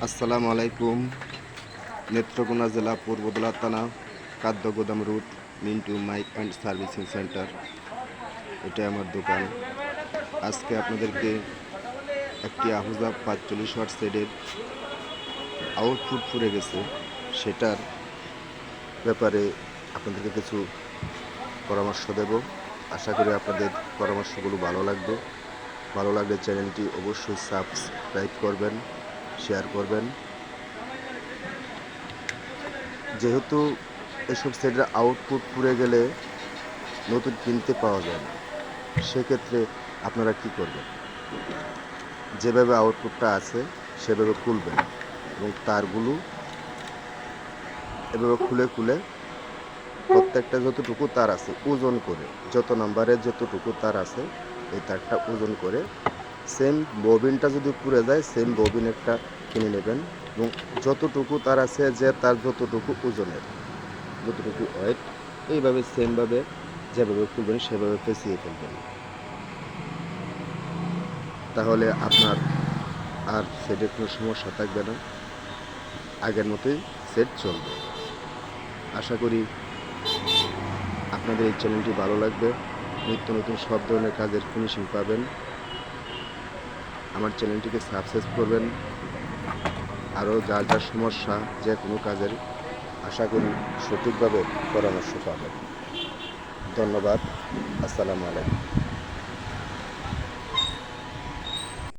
আসসালামু আলাইকুম। নেত্রকোনা জেলা পূর্বদলা থানা খাদ্যগোদাম রুট Mintu mic and servicing centre, এটা আমার দোকান। আজকে আপনাদেরকে একটি আহুজা 45 ওয়াট সেটের আউটপুট ফুরে গেছে, সেটার ব্যাপারে আপনাদেরকে কিছু পরামর্শ দেব। আশা করি আপনাদের পরামর্শগুলো ভালো লাগলে চ্যানেলটি অবশ্যই সাবস্ক্রাইব করবেন, শেয়ার করবেন। যেহেতু এসব সেটের আউটপুট পুড়ে গেলে নতুন কিনতে পাওয়া যায় না, সেক্ষেত্রে আপনারা কি করবেন? যেভাবে আউটপুটটা আছে সেভাবে খুলবেন এবং তারগুলো এভাবে খুলে খুলে প্রত্যেকটা যতটুকু তার আছে ওজন করে, যত নাম্বারের যতটুকু তার আছে এই তারটা ওজন করে, সেম ববিনটা যদি পুড়ে যায় সেম ববিন একটা কিনে নেবেন এবং যতটুকু তার আছে যে তার যতটুকু ওজনের যতটুকু ওয়েট, এইভাবে সেমভাবে যেভাবে খুলবেন সেভাবে পেঁচিয়ে ফেলবেন। তাহলে আপনার আর সেটের কোনো সমস্যা থাকবে না, আগের মতোই সেট চলবে। আশা করি আপনাদের এই চ্যানেলটি ভালো লাগবে, নিত্য নতুন সব ধরনের কাজের ফিনিশিং পাবেন। আমার চ্যানেলটিকে সাবস্ক্রাইব করবেন। আরও যার যার সমস্যা যে কোনো কাজের আশা করি সঠিকভাবে পরামর্শ পাবেন। ধন্যবাদ। আসসালামু আলাইকুম।